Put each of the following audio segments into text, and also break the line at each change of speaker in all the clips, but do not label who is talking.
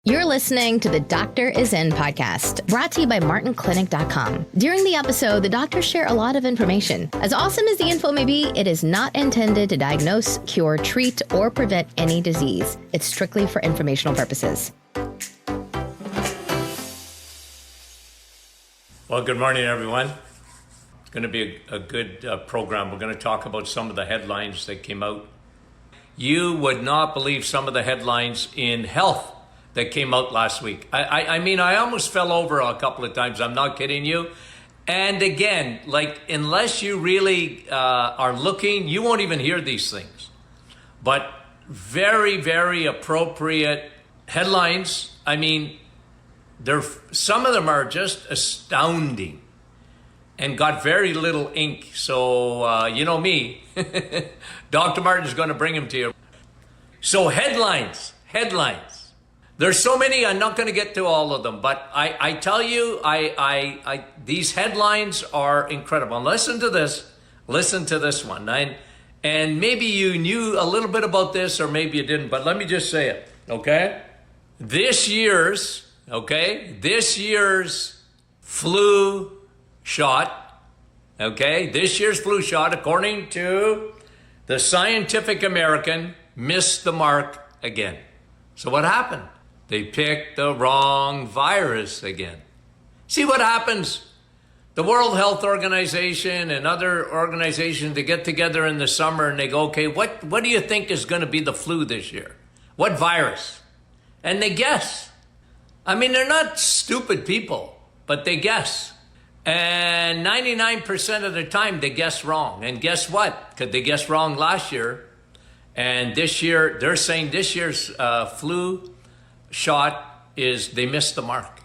You're listening to the Doctor Is In podcast, brought to you by MartinClinic.com. During the episode, the doctors share a lot of information. As awesome as the info may be, it is not intended to diagnose, cure, treat, or prevent any disease. It's strictly for informational purposes.
Well, good morning, everyone. It's going to be a good program. We're going to talk about some of the headlines that came out. You would not believe some of the headlines in health that came out last week. I mean, I almost fell over a couple of times. I'm not kidding you. And again, unless you really are looking, you won't even hear these things. But very, very appropriate headlines. I mean, some of them are just astounding and got very little ink. So, you know me, Dr. Martin's going to bring them to you. So headlines. There's so many, I'm not going to get to all of them, but I tell you, these headlines are incredible. And listen to this one. And maybe you knew a little bit about this or maybe you didn't, but let me just say it, okay? This year's flu shot, according to the Scientific American, missed the mark again. So what happened? They picked the wrong virus again. See what happens? The World Health Organization and other organizations, they get together in the summer and they go, okay, what do you think is going to be the flu this year? What virus? And they guess. I mean, they're not stupid people, but they guess. And 99% of the time, they guess wrong. And guess what? Because they guessed wrong last year. And this year, they're saying this year's flu shot they missed the mark.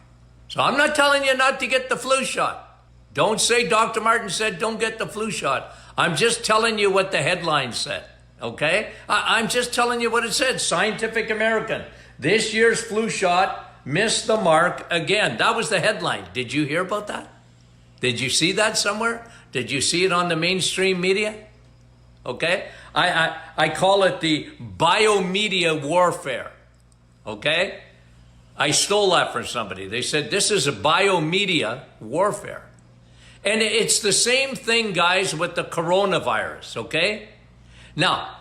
So I'm not telling you not to get the flu shot. Don't say Dr. Martin said don't get the flu shot. I'm just telling you what the headline said, okay? I'm just telling you what it said. Scientific American, this year's flu shot missed the mark again. That was the headline. Did you hear about that? Did you see that somewhere? Did you see it on the mainstream media? Okay? I call it the biomedia warfare. Okay? I stole that from somebody. They said this is a biomedia warfare. And it's the same thing, guys, with the coronavirus, okay? Now,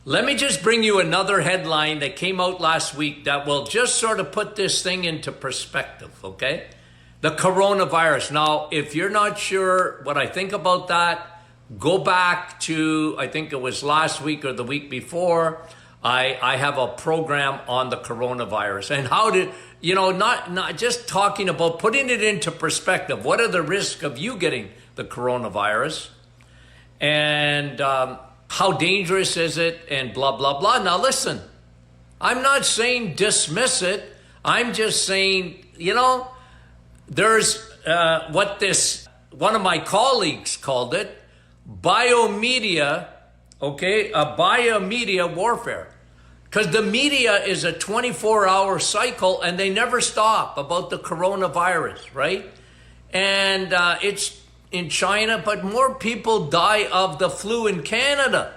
let me just bring you another headline that came out last week that will just sort of put this thing into perspective, okay? The coronavirus. Now, if you're not sure what I think about that, go back to, I think it was last week or the week before. I have a program on the coronavirus and how to, not just talking about putting it into perspective. What are the risks of you getting the coronavirus? And how dangerous is it? And blah, blah, blah. Now, listen, I'm not saying dismiss it. I'm just saying, there's one of my colleagues called it biomedia, okay, a biomedia warfare. Because the media is a 24-hour cycle and they never stop about the coronavirus, right? And it's in China, but more people die of the flu in Canada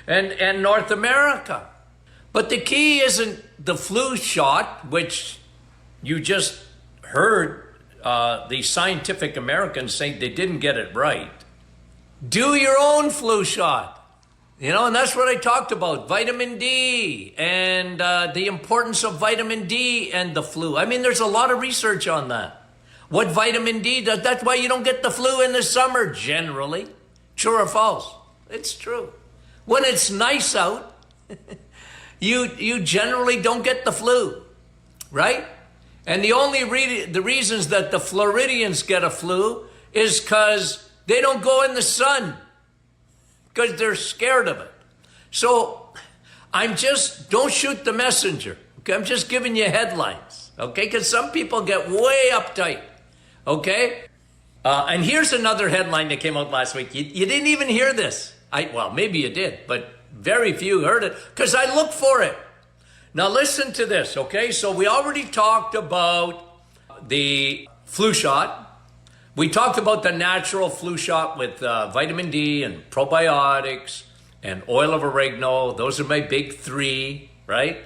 and North America. But the key isn't the flu shot, which you just heard the Scientific Americans say they didn't get it right. Do your own flu shot. And that's what I talked about, vitamin D and the importance of vitamin D and the flu. I mean, there's a lot of research on that. What vitamin D does, that's why you don't get the flu in the summer, generally. True or false? It's true. When it's nice out, you generally don't get the flu, right? And the reasons that the Floridians get a flu is because they don't go in the sun, because they're scared of it. So don't shoot the messenger. Okay, I'm just giving you headlines. Okay, because some people get way uptight. Okay, and here's another headline that came out last week. You didn't even hear this. Well, maybe you did, but very few heard it because I looked for it. Now listen to this. Okay, so we already talked about the flu shot. We talked about the natural flu shot with vitamin D and probiotics and oil of oregano. Those are my big three, right?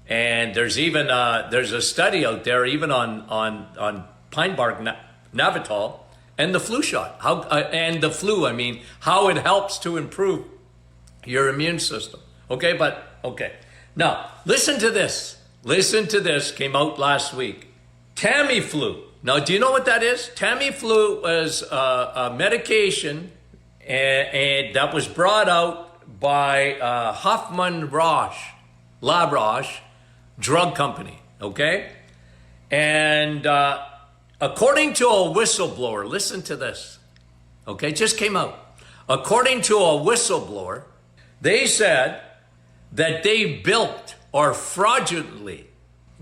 And there's even there's a study out there even on pine bark Navitol and the flu shot. And the flu, I mean, how it helps to improve your immune system. Okay. Now, listen to this. Listen to this. Came out last week. Tamiflu. Now, do you know what that is? Tamiflu was a medication and that was brought out by Hoffmann La Roche drug company, okay? And according to a whistleblower, listen to this, okay? Just came out. According to a whistleblower, they said that they built or fraudulently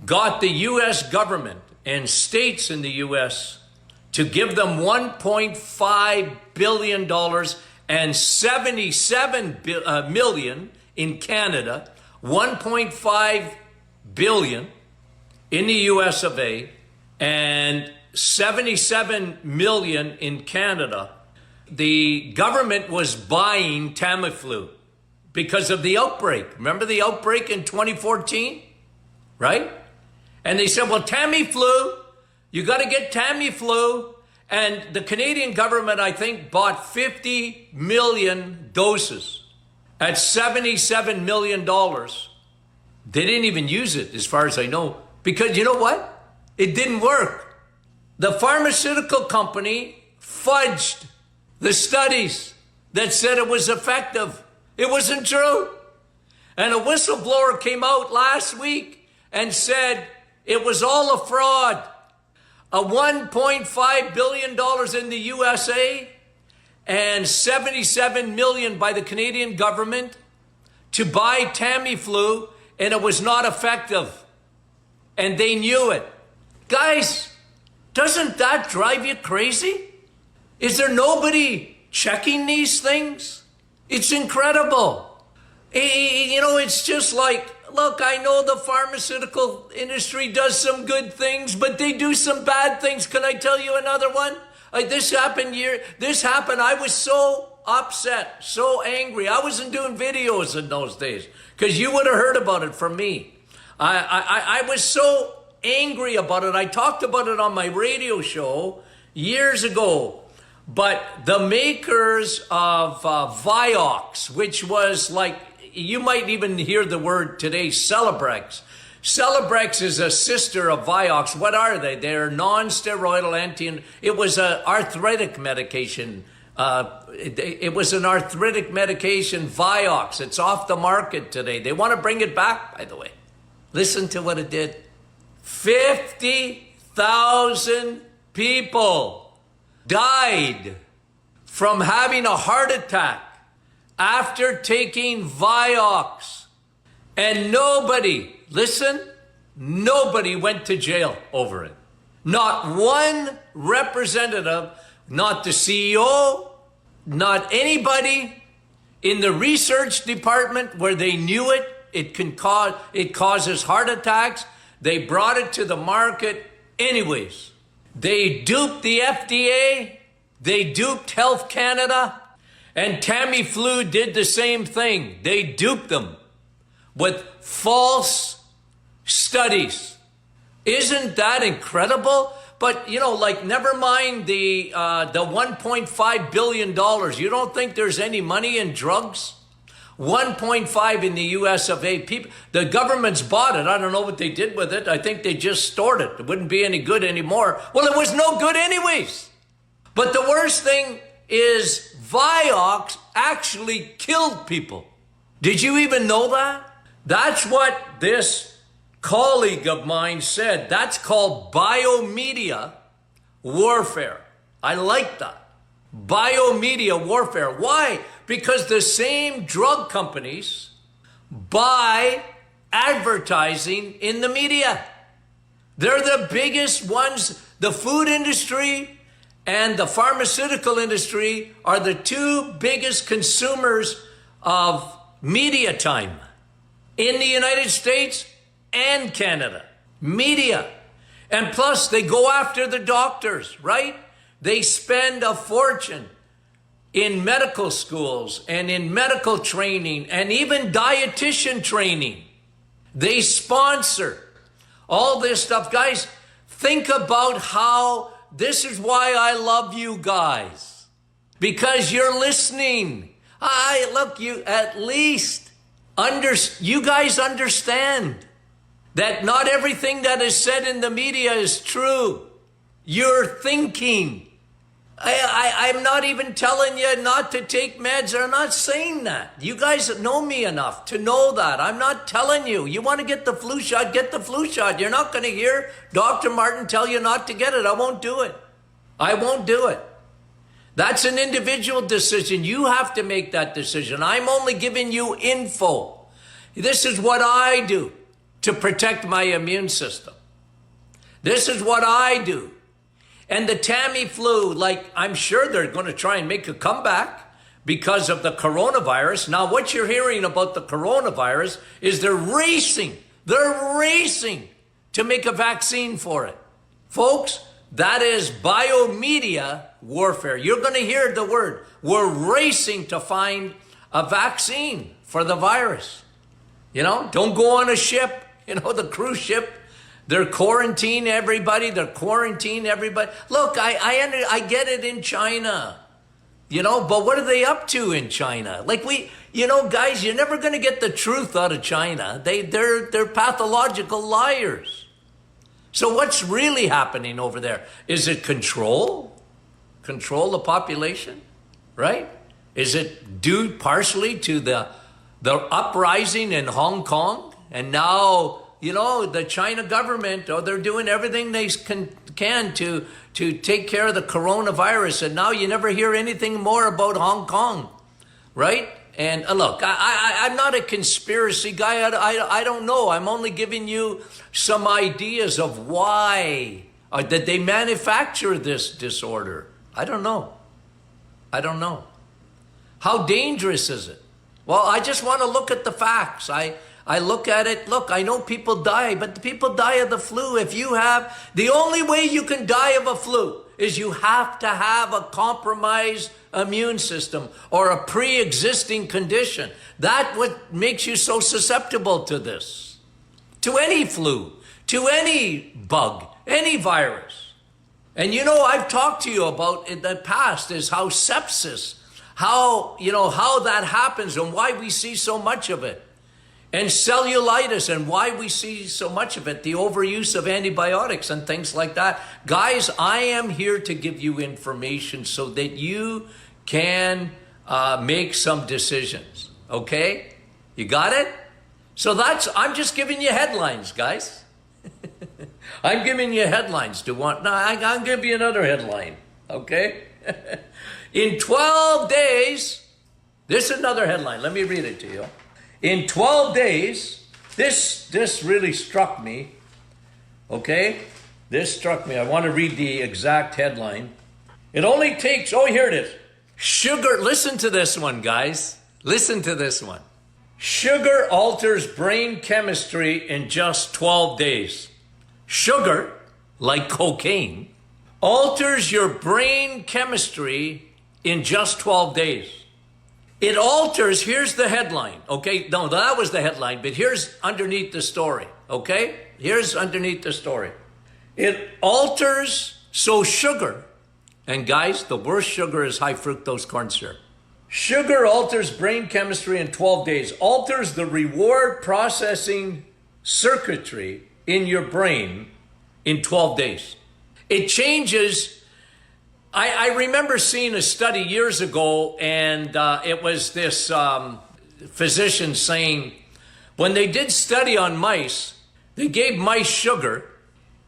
got the U.S. government and states in the U.S. to give them $1.5 billion and 77 million in Canada, 1.5 billion in the US of A, and 77 million in Canada. The government was buying Tamiflu because of the outbreak. Remember the outbreak in 2014, right? And they said, well, Tamiflu, you got to get Tamiflu. And the Canadian government, I think, bought 50 million doses at $77 million. They didn't even use it, as far as I know, because you know what? It didn't work. The pharmaceutical company fudged the studies that said it was effective. It wasn't true. And a whistleblower came out last week and said it was all a fraud. A $1.5 billion in the USA and 77 million by the Canadian government to buy Tamiflu, and it was not effective. And they knew it. Guys, doesn't that drive you crazy? Is there nobody checking these things? It's incredible. You know, it's just like, look, I know the pharmaceutical industry does some good things, but they do some bad things. Can I tell you another one? This happened. I was so upset, so angry. I wasn't doing videos in those days because you would have heard about it from me. I was so angry about it. I talked about it on my radio show years ago. But the makers of Vioxx, which was like, you might even hear the word today, Celebrex. Celebrex is a sister of Vioxx. What are they? They're non-steroidal it was an arthritic medication. It was an arthritic medication, Vioxx. It's off the market today. They want to bring it back, by the way. Listen to what it did. 50,000 people died from having a heart attack after taking Vioxx. And nobody, listen, nobody went to jail over it. Not one representative, not the CEO, not anybody in the research department where they knew it. It causes heart attacks. They brought it to the market anyways. They duped the FDA. They duped Health Canada. And Tamiflu did the same thing. They duped them with false studies. Isn't that incredible? But, you know, like, never mind the $1.5 billion. You don't think there's any money in drugs? 1.5 in the US of A. People, the government's bought it. I don't know what they did with it. I think they just stored it. It wouldn't be any good anymore. Well, it was no good anyways. But the worst thing is Vioxx actually killed people. Did you even know that? That's what this colleague of mine said. That's called biomedia warfare. I like that. Biomedia warfare. Why? Because the same drug companies buy advertising in the media. They're the biggest ones. The food industry and the pharmaceutical industry are the two biggest consumers of media time in the United States and Canada. Media. And plus, they go after the doctors, right? They spend a fortune in medical schools and in medical training and even dietitian training. They sponsor all this stuff. Guys, think about how this is why I love you guys. Because you're listening. Look, you at least you guys understand that not everything that is said in the media is true. You're thinking. I'm not even telling you not to take meds. I'm not saying that. You guys know me enough to know that. I'm not telling you. You want to get the flu shot, get the flu shot. You're not going to hear Dr. Martin tell you not to get it. I won't do it. I won't do it. That's an individual decision. You have to make that decision. I'm only giving you info. This is what I do to protect my immune system. This is what I do. And the Tamiflu, like, I'm sure they're going to try and make a comeback because of the coronavirus. Now, what you're hearing about the coronavirus is they're racing to make a vaccine for it. Folks, that is biomedia warfare. You're going to hear the word. We're racing to find a vaccine for the virus. Don't go on a ship, the cruise ship. They're quarantining everybody. Look, I get it in China, but what are they up to in China? Like guys, you're never going to get the truth out of China. They're pathological liars. So what's really happening over there? Is it control? Control the population, right? Is it due partially to the uprising in Hong Kong? And now, the China government, they're doing everything they can to take care of the coronavirus. And now you never hear anything more about Hong Kong, right? And look, I'm not a conspiracy guy. I don't know. I'm only giving you some ideas of why that they manufacture this disorder. I don't know. How dangerous is it? Well, I just want to look at the facts. I look at it. Look, I know people die, but the people die of the flu. The only way you can die of a flu is you have to have a compromised immune system or a pre-existing condition. That's what makes you so susceptible to this, to any flu, to any bug, any virus. And I've talked to you about in the past is how sepsis, how that happens and why we see so much of it. And cellulitis and why we see so much of it, the overuse of antibiotics and things like that. Guys, I am here to give you information so that you can make some decisions, okay? You got it? So I'm just giving you headlines, guys. I'm giving you headlines to want. Now, I'll give you another headline, okay? In 12 days, this is another headline. Let me read it to you. In 12 days, this really struck me, okay? This struck me. I want to read the exact headline. It only takes, here it is. Sugar, listen to this one, guys. Listen to this one. Sugar alters brain chemistry in just 12 days. Sugar, like cocaine, alters your brain chemistry in just 12 days. It alters, here's the headline, okay? No, that was the headline, but here's underneath the story, okay? Here's underneath the story. It alters, so sugar, and guys, the worst sugar is high fructose corn syrup. Sugar alters brain chemistry in 12 days, alters the reward processing circuitry in your brain in 12 days. It changes. I remember seeing a study years ago, and it was this physician saying, when they did study on mice, they gave mice sugar,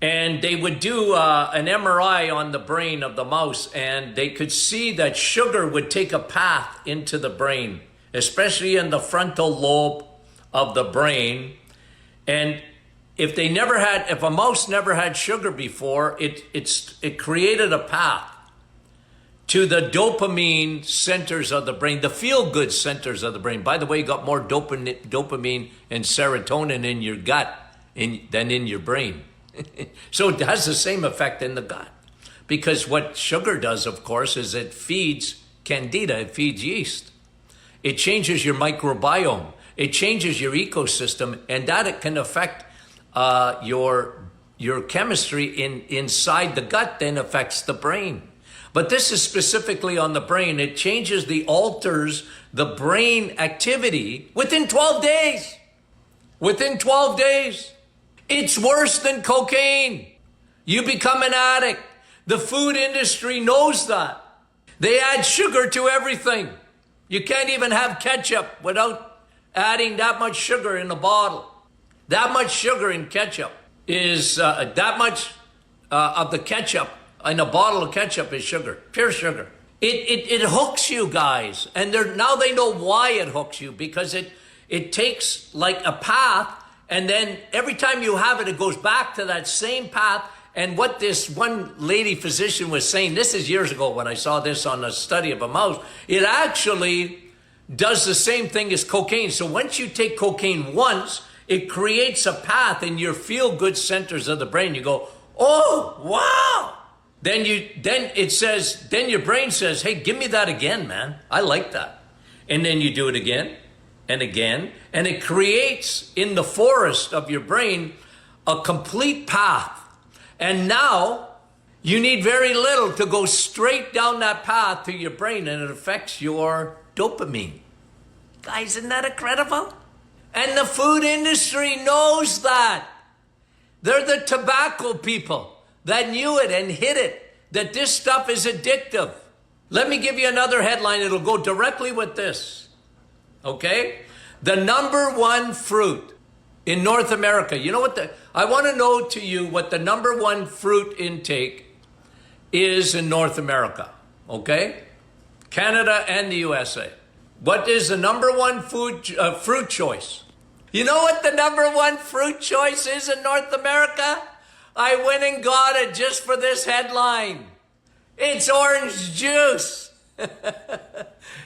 and they would do an MRI on the brain of the mouse, and they could see that sugar would take a path into the brain, especially in the frontal lobe of the brain. And if a mouse never had sugar before, it created a path to the dopamine centers of the brain, the feel-good centers of the brain. By the way, you got more dopamine and serotonin in your gut than in your brain. So it has the same effect in the gut. Because what sugar does, of course, is it feeds candida, it feeds yeast. It changes your microbiome. It changes your ecosystem, and that it can affect your chemistry inside the gut, then affects the brain. But this is specifically on the brain. It alters the brain activity within 12 days. Within 12 days. It's worse than cocaine. You become an addict. The food industry knows that. They add sugar to everything. You can't even have ketchup without adding that much sugar in a bottle. That much sugar in ketchup is, that much of the ketchup in a bottle of ketchup is sugar, pure sugar. It hooks you guys. And now they know why it hooks you, because it takes like a path, and then every time you have it, it goes back to that same path. And what this one lady physician was saying, this is years ago when I saw this on a study of a mouse, it actually does the same thing as cocaine. So once you take cocaine once, it creates a path in your feel-good centers of the brain. You go, oh, wow. Then your brain says, hey, give me that again, man. I like that. And then you do it again and again. And it creates in the forest of your brain a complete path. And now you need very little to go straight down that path to your brain, and it affects your dopamine. Guys, isn't that incredible? And the food industry knows that. They're the tobacco people that knew it and hid it, that this stuff is addictive. Let me give you another headline. It'll go directly with this. Okay? The number one fruit in North America. You know what I want to know to you what the number one fruit intake is in North America. Okay? Canada and the USA. What is the number one fruit choice? You know what the number one fruit choice is in North America? I went and got it just for this headline. It's orange juice.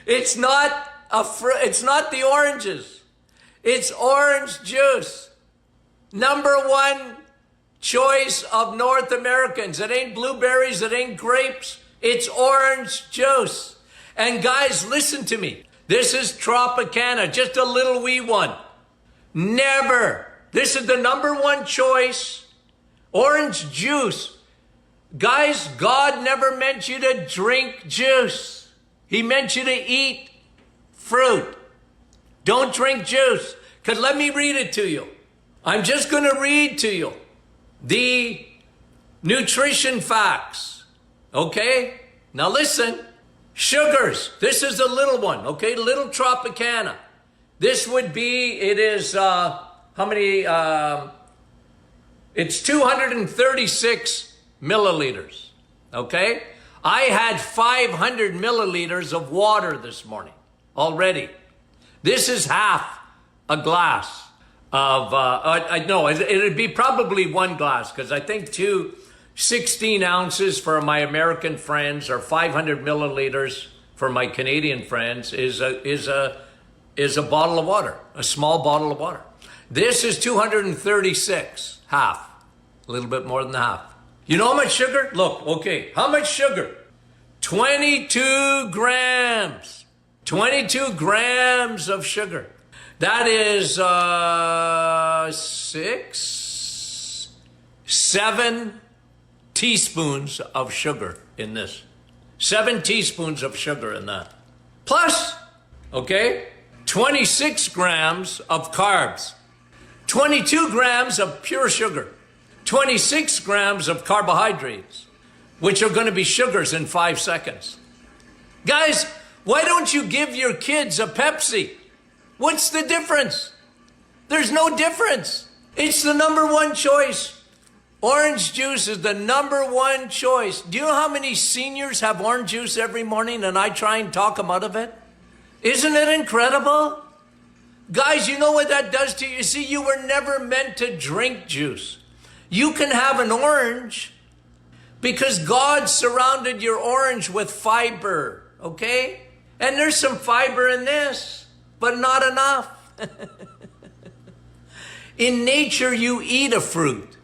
It's not the oranges. It's orange juice. Number one choice of North Americans. It ain't blueberries, it ain't grapes. It's orange juice. And guys, listen to me. This is Tropicana, just a little wee one. Never. This is the number one choice. Orange juice. Guys, God never meant you to drink juice. He meant you to eat fruit. Don't drink juice. Because let me read it to you. I'm just going to read to you the nutrition facts. Okay? Now listen. Sugars. This is a little one. Okay? Little Tropicana. This would be, it is, how many? It's 236 milliliters. Okay? I had 500 milliliters of water this morning already. This is half a glass of, no, it'd be probably one glass, because I think 16 ounces for my American friends or 500 milliliters for my Canadian friends is a bottle of water, a small bottle of water. This is 236, half, a little bit more than half. You know how much sugar? Look, okay, how much sugar? 22 grams. 22 grams of sugar. That is 7 teaspoons of sugar in this. 7 teaspoons of sugar in that. Plus, okay, 26 grams of carbs. 22 grams of pure sugar. 26 grams of carbohydrates, which are going to be sugars in 5 seconds. Guys, why don't you give your kids a Pepsi? What's the difference? There's no difference. It's the number one choice. Orange juice is the number one choice. Do you know how many seniors have orange juice every morning and I try and talk them out of it? Isn't it incredible? Guys, you know what that does to you? You see, you were never meant to drink juice. You can have an orange because God surrounded your orange with fiber, okay? And there's some fiber in this, but not enough. In nature, you eat a fruit.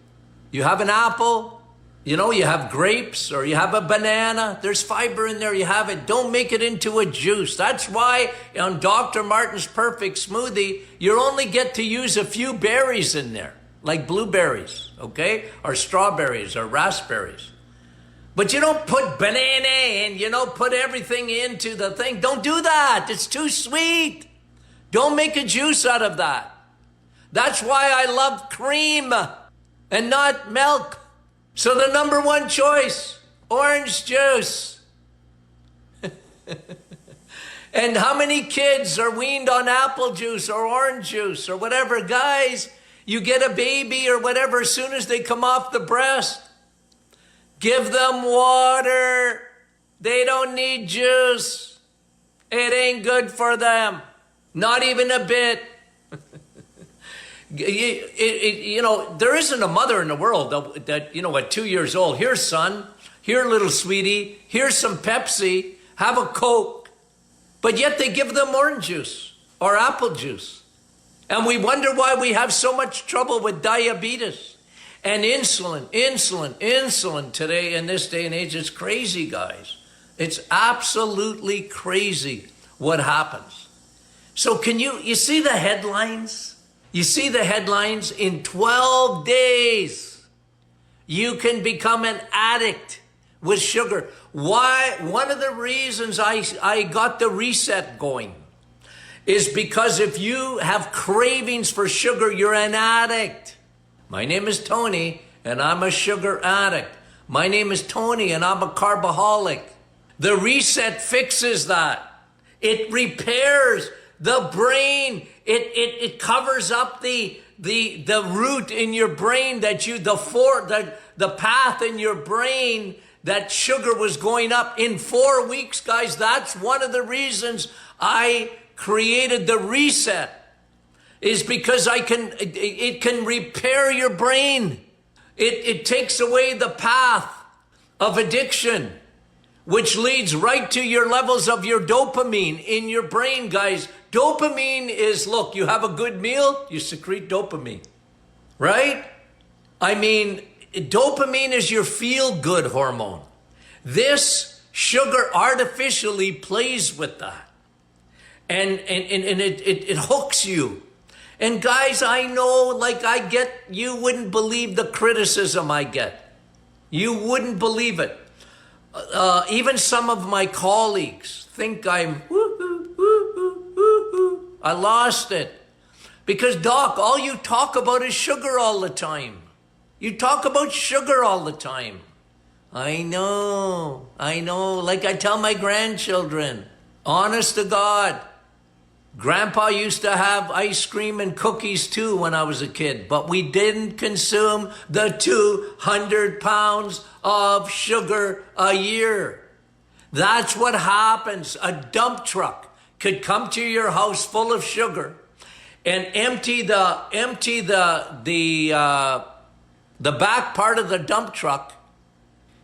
You have an apple, You have grapes or you have a banana. There's fiber in there. You have it. Don't make it into a juice. That's why on Dr. Martin's Perfect Smoothie, you only get to use a few berries in there, like blueberries, okay? Or strawberries or raspberries. But you don't put banana and, put everything into the thing. Don't do that. It's too sweet. Don't make a juice out of that. That's why I love cream and not milk. So the number one choice, orange juice. And how many kids are weaned on apple juice or orange juice or whatever? Guys, you get a baby or whatever, as soon as they come off the breast, give them water. They don't need juice. It ain't good for them. Not even a bit. There isn't a mother in the world that at 2 years old, here, son, here, little sweetie, here's some Pepsi, have a Coke. But yet they give them orange juice or apple juice. And we wonder why we have so much trouble with diabetes and insulin today in this day and age. It's crazy, guys. It's absolutely crazy what happens. So you see the headlines? You see the headlines? In 12 days, you can become an addict with sugar. Why? One of the reasons I got the reset going is because if you have cravings for sugar, you're an addict. My name is Tony, and I'm a sugar addict. My name is Tony, and I'm a carboholic. The reset fixes that. It repairs the brain. It covers up the root in your brain the path in your brain that sugar was going up in 4 weeks, guys. That's one of the reasons I created the reset, is because it can repair your brain. It takes away the path of addiction, which leads right to your levels of your dopamine in your brain, guys. Dopamine is, look, you have a good meal, you secrete dopamine, right? I mean, dopamine is your feel-good hormone. This sugar artificially plays with that. And it hooks you. And guys, I know, you wouldn't believe the criticism I get. You wouldn't believe it. Even some of my colleagues think I'm, I lost it. Because, Doc, all you talk about is sugar all the time. You talk about sugar all the time. I know. Like I tell my grandchildren, honest to God, Grandpa used to have ice cream and cookies too when I was a kid, but we didn't consume the 200 pounds of sugar a year. That's what happens. A dump truck could come to your house full of sugar and empty the back part of the dump truck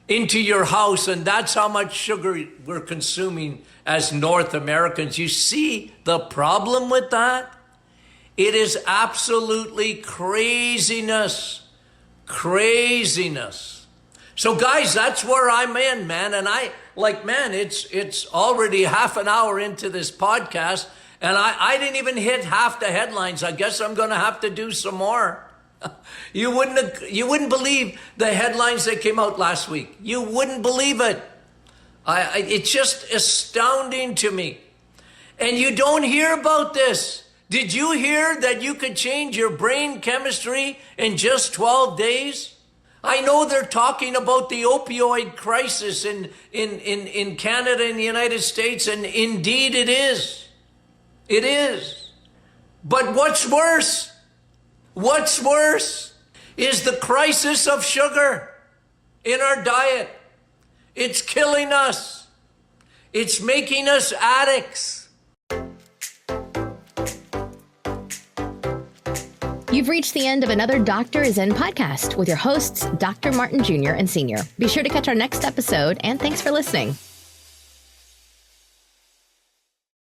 into your house, and that's how much sugar we're consuming as North Americans. You see the problem with that? It is absolutely craziness. So guys, that's where I'm in, man. And it's already half an hour into this podcast, and I didn't even hit half the headlines. I guess I'm going to have to do some more. You wouldn't believe the headlines that came out last week. You wouldn't believe it. It's just astounding to me. And you don't hear about this. Did you hear that you could change your brain chemistry in just 12 days? I know they're talking about the opioid crisis in Canada and the United States, and indeed it is. It is. But what's worse? What's worse is the crisis of sugar in our diet. It's killing us. It's making us addicts.
You've reached the end of another Dr. is In podcast with your hosts, Dr. Martin Jr. and Sr. Be sure to catch our next episode, and thanks for listening.